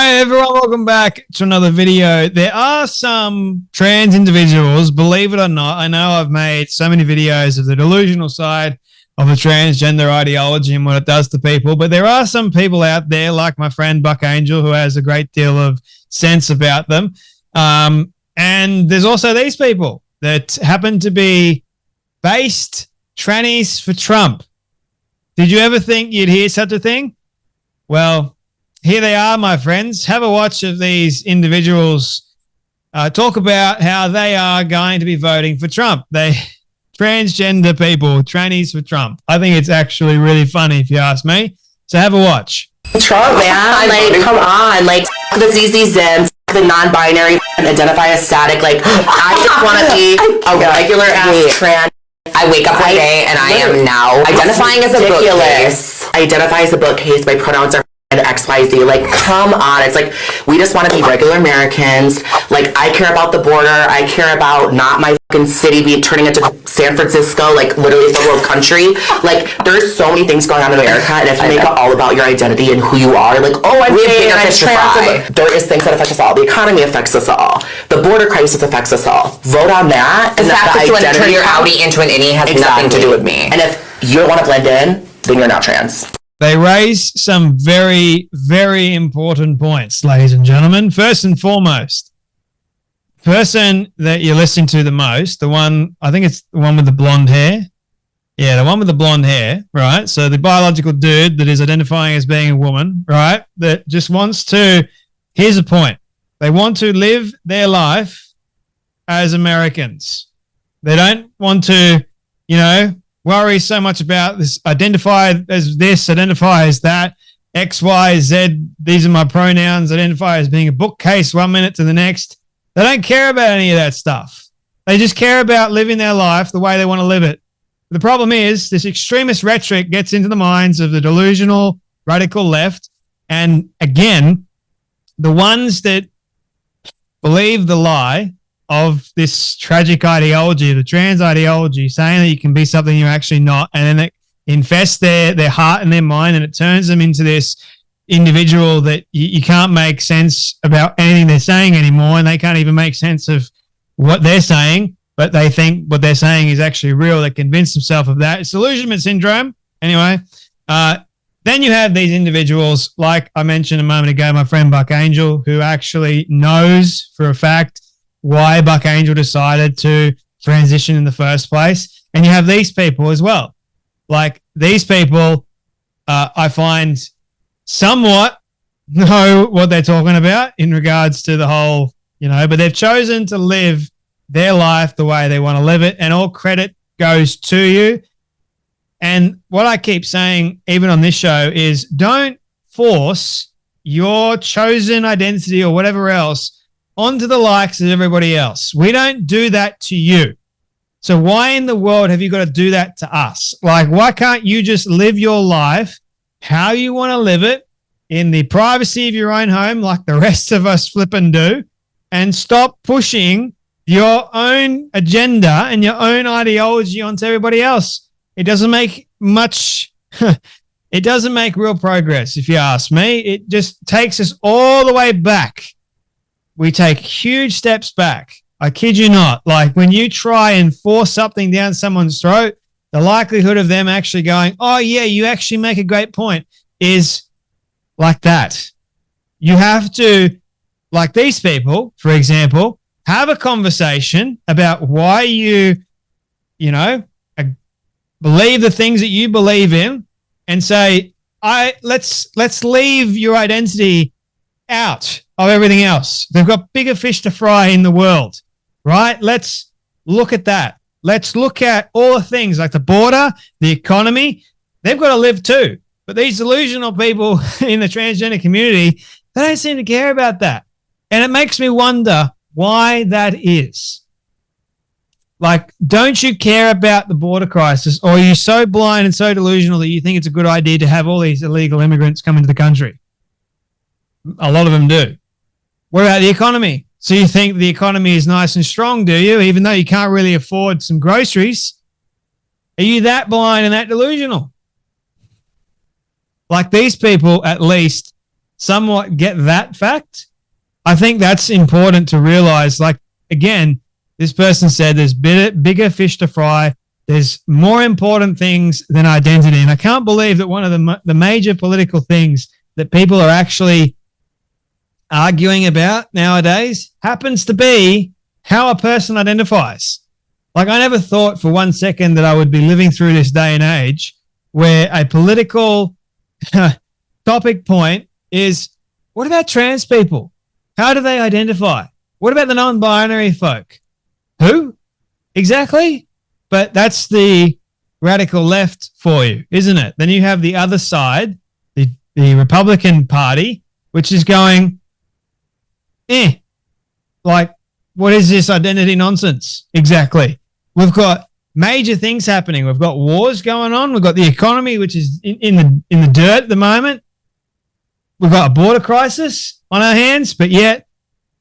Hey everyone, welcome back to another video. There are some trans individuals, believe it or not. I know I've made so many videos of the delusional side of the transgender ideology and what it does to people, but there are some people out there like my friend Buck Angel who has a great deal of sense about them. And there's also these people that happen to be based trannies for Trump. Did you ever think you'd hear such a thing? Well, here they are, my friends. Have a watch of these individuals talk about how they are going to be voting for Trump. They transgender people, trannies for Trump. I think it's actually really funny if you ask me. So have a watch. Trump, man, like, come on, like, the ZZs, the non-binary, identify as static, like, I just want to be a regular ass trans. I wake up one day and I am now identifying as a bookcase. I identify as a bookcase. My pronouns are XYZ. Like, come on. It's like, we just want to be regular Americans. Like, I care about the border. I care about not my fucking city turning into San Francisco, like, literally third world country. Like, there's so many things going on in America, and if you make it all about your identity and who you are, like, oh, I'm gay and I'm trans, there is things that affect us all. The economy affects us all. The border crisis affects us all. Vote on that. The fact that you want to turn your outie into an innie has nothing to do with me. And if you don't want to blend in, then you're not trans. They raise some very, very important points, ladies and gentlemen. First and foremost, person that you're listening to the most, the one, I think it's the one with the blonde hair. Yeah, the one with the blonde hair, right? So the biological dude that is identifying as being a woman, right? That just wants to, here's the point. They want to live their life as Americans. They don't want to, worry so much about this, identify as this, identify as that, X, Y, Z, these are my pronouns, identify as being a bookcase 1 minute to the next. They don't care about any of that stuff. They just care about living their life the way they want to live it. The problem is this extremist rhetoric gets into the minds of the delusional radical left. And again, the ones that believe the lie of this tragic ideology, the trans ideology, saying that you can be something you're actually not, and then it infests their heart and their mind, and it turns them into this individual that you can't make sense about anything they're saying anymore, and they can't even make sense of what they're saying, but they think what they're saying is actually real. They convince themselves of that. It's delusionment syndrome. Anyway, then you have these individuals, like I mentioned a moment ago, my friend Buck Angel, who actually knows for a fact why Buck Angel decided to transition in the first place. And you have these people as well. Like, these people, I find somewhat know what they're talking about in regards to the whole, but they've chosen to live their life the way they want to live it, and all credit goes to you. And what I keep saying, even on this show, is don't force your chosen identity or whatever else onto the likes of everybody else. We don't do that to you. So why in the world have you got to do that to us? Like, why can't you just live your life how you want to live it in the privacy of your own home, like the rest of us flipping do, and stop pushing your own agenda and your own ideology onto everybody else? It doesn't make much, it doesn't make real progress, if you ask me. It just takes us all the way back. We take huge steps back. I kid you not. Like, when you try and force something down someone's throat, the likelihood of them actually going, oh, yeah, you actually make a great point, is like that. You have to, like these people, for example, have a conversation about why you believe the things that you believe in, and say, let's leave your identity out of everything else. They've got bigger fish to fry in the world, right? Let's look at that. Let's look at all the things like the border, the economy. They've got to live too. But these delusional people in the transgender community, they don't seem to care about that. And it makes me wonder why that is. Like, don't you care about the border crisis, or are you so blind and so delusional that you think it's a good idea to have all these illegal immigrants come into the country? A lot of them do. What about the economy? So you think the economy is nice and strong, do you? Even though you can't really afford some groceries? Are you that blind and that delusional? Like, these people at least somewhat get that fact, I think that's important to realize. Like, again, this person said there's bigger fish to fry. There's more important things than identity. And I can't believe that one of the major political things that people are actually arguing about nowadays happens to be how a person identifies. Like, I never thought for 1 second that I would be living through this day and age where a political topic point is, what about trans people? How do they identify? What about the non-binary folk? Who? Exactly? But that's the radical left for you, isn't it? Then you have the other side, the Republican Party, which is going, like, what is this identity nonsense? Exactly. We've got major things happening. We've got wars going on. We've got the economy, which is in the dirt at the moment. We've got a border crisis on our hands, but yet,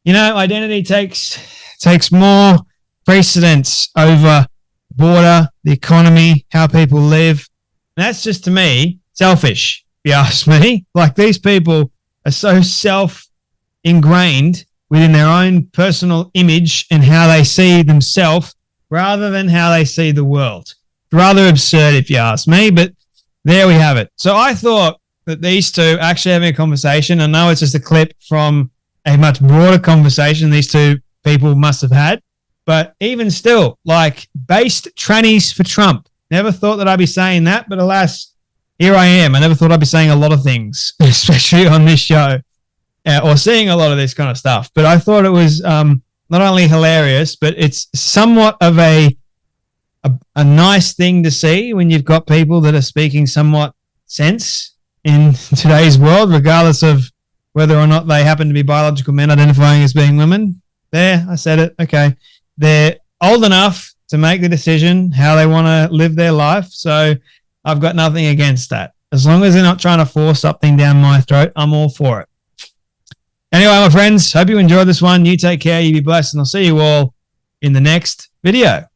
identity takes more precedence over border, the economy, how people live. And that's just, to me, selfish, if you ask me. Like, these people are so self-ingrained within their own personal image and how they see themselves rather than how they see the world. It's rather absurd, if you ask me, but there we have it. So I thought that these two actually having a conversation, I know it's just a clip from a much broader conversation these two people must have had, but even still, like, based trannies for Trump. Never thought that I'd be saying that, but alas, here I am. I never thought I'd be saying a lot of things, especially on this show, or seeing a lot of this kind of stuff. But I thought it was not only hilarious, but it's somewhat of a nice thing to see when you've got people that are speaking somewhat sense in today's world, regardless of whether or not they happen to be biological men identifying as being women. There, I said it. Okay. They're old enough to make the decision how they want to live their life. So I've got nothing against that. As long as they're not trying to force something down my throat, I'm all for it. Anyway, my friends, hope you enjoyed this one. You take care, you be blessed, and I'll see you all in the next video.